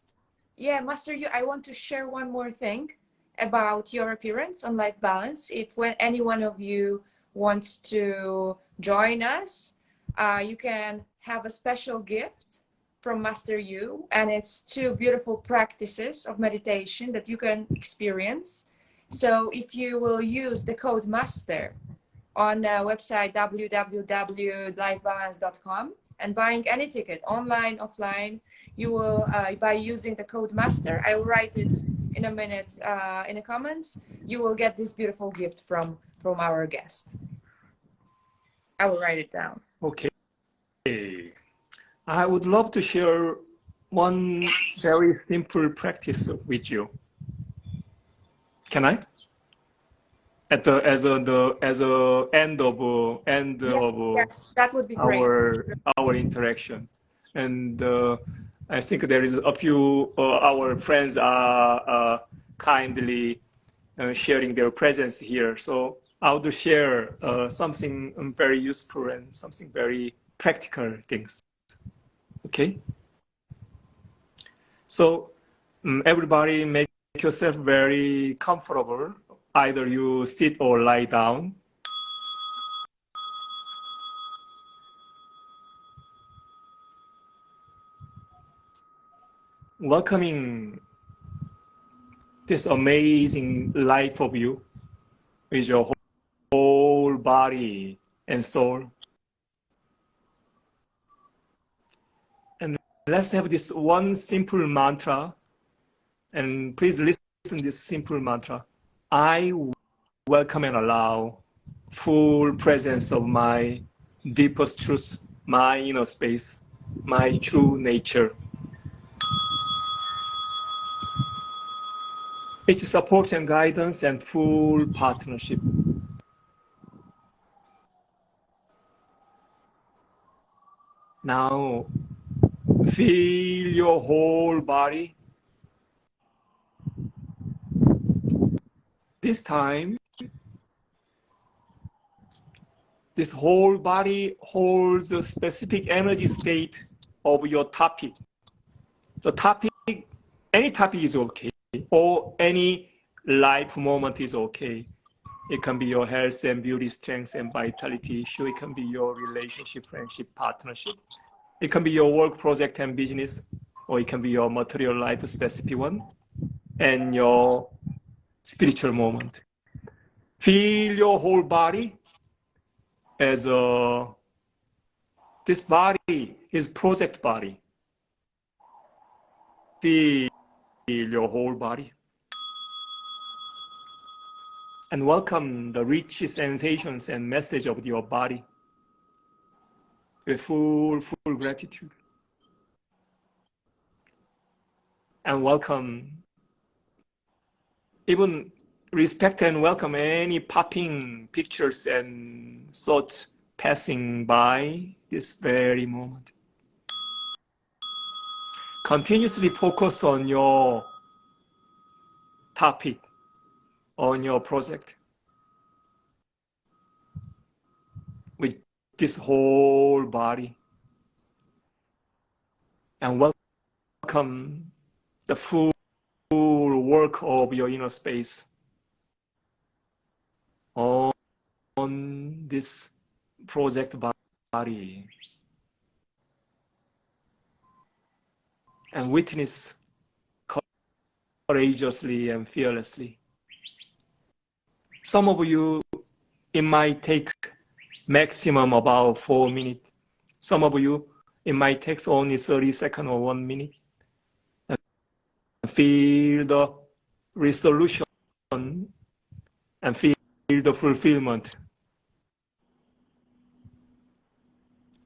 [SPEAKER 1] Yeah, Master you, I want to share one more thing about your appearance on Life Balance. If when any one of you wants to join us, you can have a special gift from Master you, and it's 2 beautiful practices of meditation that you can experience. So if you will use the code MASTER on the website www.lifebalance.com and buying any ticket, online, offline, you will, by using the code MASTER, I will write it in a minute in the comments, you will get this beautiful gift from our guest. I will write it down.
[SPEAKER 2] Okay. I would love to share one very simple practice with you. Can I? at the as a end of
[SPEAKER 1] Yes, that would be great.
[SPEAKER 2] our interaction, and I think there is a few our friends are kindly sharing their presence here. So I would share something very useful and something very practical things. Okay. So everybody make yourself very comfortable. Either you sit or lie down. Welcoming this amazing life of you with your whole body and soul. And let's have this one simple mantra. And please listen to this simple mantra. I welcome and allow full presence of my deepest truth, my inner space, my true nature. It's support and guidance and full partnership. Now, feel your whole body. This time, this whole body holds a specific energy state of your topic. The topic, any topic is okay, or any life moment is okay. It can be your health and beauty, strength and vitality issue. It can be your relationship, friendship, partnership. It can be your work project and business, or it can be your material life specific one, and your spiritual moment. Feel your whole body as this body is project body. Feel your whole body. And welcome the rich sensations and message of your body with full gratitude. And welcome, even respect and welcome any popping pictures and thoughts passing by this very moment. Continuously focus on your topic, on your project, with this whole body. And welcome the full work of your inner space on this project body. And witness courageously and fearlessly. Some of you, it might take maximum about 4 minutes. Some of you, it might take only 30 seconds or 1 minute. And feel the resolution and feel the fulfillment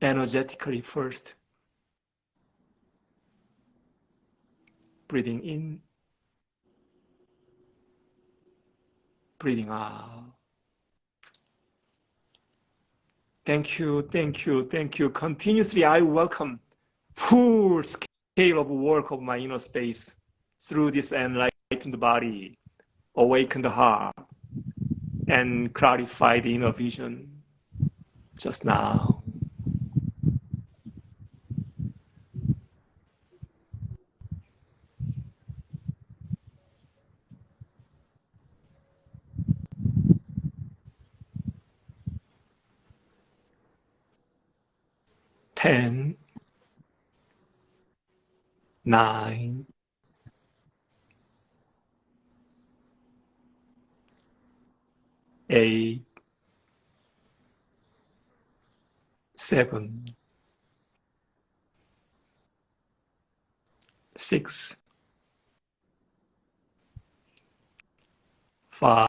[SPEAKER 2] energetically first. Breathing in, breathing out. Thank you, thank you, thank you. Continuously, I welcome full scale of work of my inner space through this enlightened body, awakened heart, and clarified inner vision just now. Ten, 9, 8, 7, 6, 5,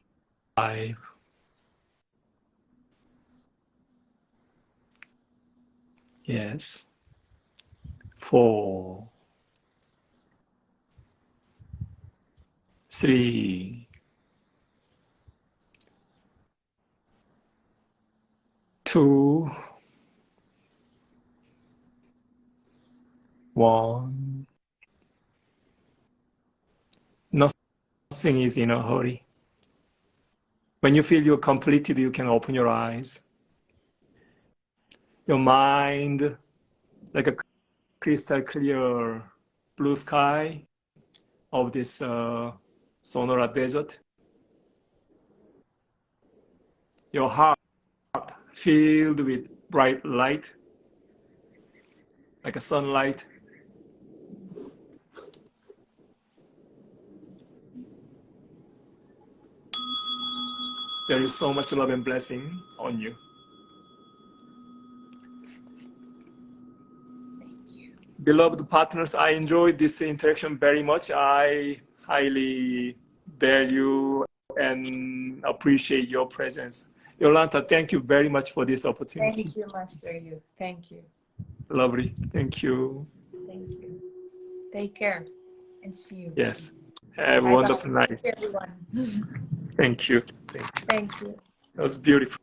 [SPEAKER 2] yes, 4, 3, 2, 1. Nothing is in a hurry. When you feel you're completed, you can open your eyes. Your mind, like a crystal clear blue sky of this Sonora desert. Your heart filled with bright light, like a sunlight. There is so much love and blessing on you. Beloved partners, I enjoyed this interaction very much. I highly value and appreciate your presence. Yolanta, thank you very much for this opportunity.
[SPEAKER 1] Thank you, Master Yu. Thank you.
[SPEAKER 2] Lovely. Thank you.
[SPEAKER 1] Thank you. Take care and see you.
[SPEAKER 2] Yes. Have a
[SPEAKER 1] Bye-bye.
[SPEAKER 2] wonderful night.
[SPEAKER 1] Thank you, everyone.
[SPEAKER 2] Thank you.
[SPEAKER 1] Thank you.
[SPEAKER 2] That was beautiful.